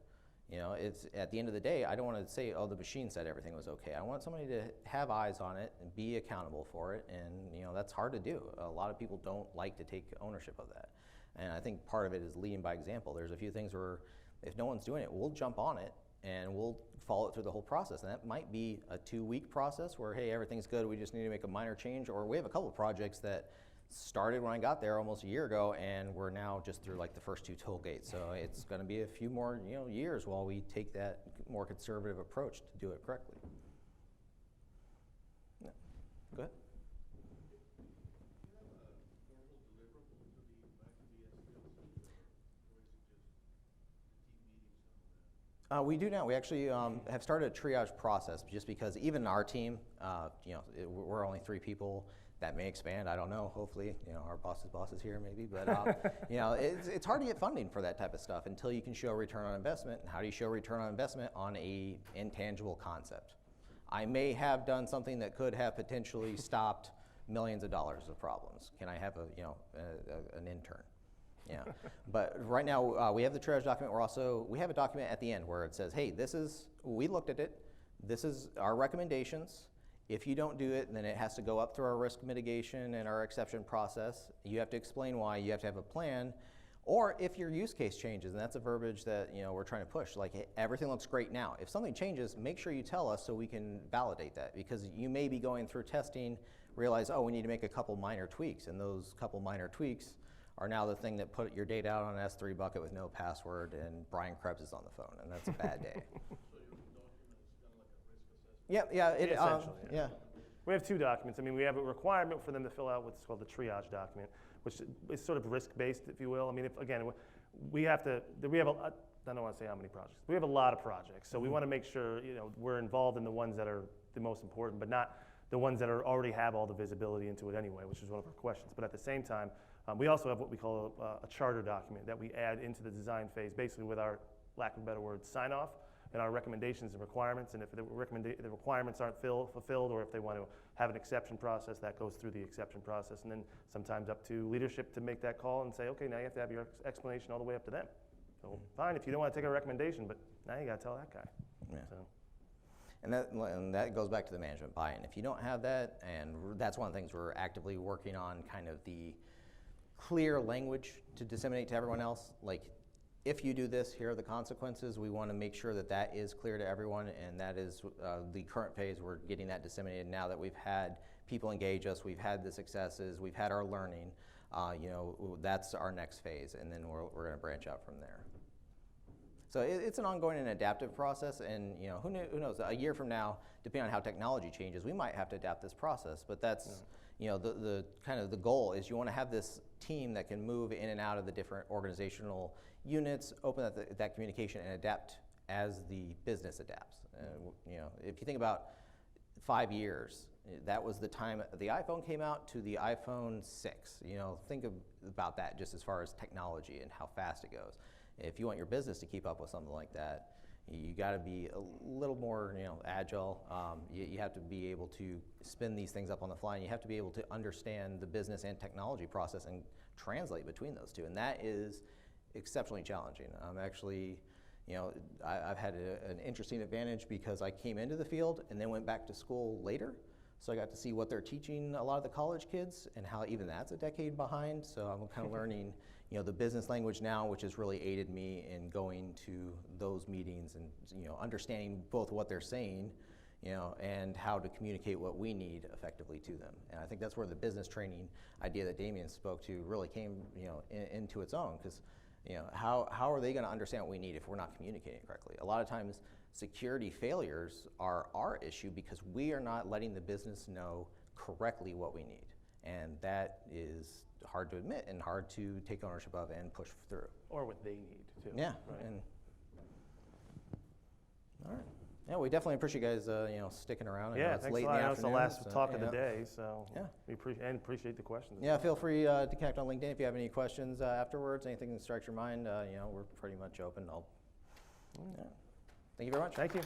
It's at the end of the day, I don't want to say, oh, the machine said everything was okay. I want somebody to have eyes on it and be accountable for it, and that's hard to do. A lot of people don't like to take ownership of that. And I think part of it is leading by example. There's a few things where if no one's doing it, we'll jump on it and we'll follow it through the whole process. And that might be a 2-week process where, hey, everything's good, we just need to make a minor change. Or we have a couple of projects that started when I got there almost a year ago, and we're now just through like the first 2 toll gates. So it's going to be a few more years while we take that more conservative approach to do it correctly. Yeah. Go ahead. We do now. We actually have started a triage process, just because even our team, we're only 3 people. That may expand. I don't know. Hopefully, our boss's here maybe. But it's hard to get funding for that type of stuff until you can show return on investment. And how do you show return on investment on a intangible concept? I may have done something that could have potentially stopped millions of dollars of problems. Can I have an intern? Yeah, but right now we have the triage document. We have a document at the end where it says, hey, we looked at it. This is our recommendations. If you don't do it, then it has to go up through our risk mitigation and our exception process. You have to explain why. You have to have a plan. Or if your use case changes, and that's a verbiage that we're trying to push, like, hey, everything looks great now. If something changes, make sure you tell us so we can validate that, because you may be going through testing, realize, oh, we need to make a couple minor tweaks, and those couple minor tweaks are now the thing that put your data out on an S3 bucket with no password, and Brian Krebs is on the phone, and that's a bad day. Essentially. Yeah. We have 2 documents. I mean, we have a requirement for them to fill out what's called the triage document, which is sort of risk-based, if you will. I mean, we have a, I don't want to say how many projects. We have a lot of projects, so we want to make sure we're involved in the ones that are the most important, but not the ones that already have all the visibility into it anyway, which is one of our questions. But at the same time, we also have what we call a charter document that we add into the design phase, basically with our, lack of a better word, sign off and our recommendations and requirements. And if the requirements aren't fulfilled, or if they want to have an exception process, that goes through the exception process, and then sometimes up to leadership to make that call and say, okay, now you have to have your explanation all the way up to them. So fine, if you don't want to take our recommendation, but now you got to tell that guy. Yeah. So. And that goes back to the management buy-in. If you don't have that, and that's one of the things we're actively working on, kind of the clear language to disseminate to everyone else. Like, if you do this, here are the consequences. We want to make sure that that is clear to everyone, and that is the current phase. We're getting that disseminated now that we've had people engage us, we've had the successes, we've had our learning. That's our next phase, and then we're going to branch out from there. So it's an ongoing and adaptive process, and who knows? A year from now, depending on how technology changes, we might have to adapt this process. But that's the kind of the goal is you want to have this team that can move in and out of the different organizational units, open that communication, and adapt as the business adapts. If you think about 5 years, that was the time the iPhone came out to the iPhone 6. Think about that just as far as technology and how fast it goes. If you want your business to keep up with something like that, you got to be a little more, agile. You have to be able to spin these things up on the fly, and you have to be able to understand the business and technology process and translate between those two. And that is exceptionally challenging. Actually, I've had an interesting advantage because I came into the field and then went back to school later. So I got to see what they're teaching a lot of the college kids and how even that's a decade behind. So I'm kind of learning, the business language now, which has really aided me in going to those meetings and, understanding both what they're saying, and how to communicate what we need effectively to them. And I think that's where the business training idea that Damian spoke to really came, into its own, because, how are they going to understand what we need if we're not communicating correctly? A lot of times, security failures are our issue because we are not letting the business know correctly what we need. And that is hard to admit and hard to take ownership of and push through. Or what they need, too. Yeah. Right. All right. Yeah, we definitely appreciate you guys, sticking around. Yeah, it's thanks late a lot. in the I know it's the afternoon, last so, talk of the day, so Yeah. we appreciate the questions. Yeah, feel free to connect on LinkedIn if you have any questions afterwards. Anything that strikes your mind, we're pretty much open. Thank you very much. Thank you.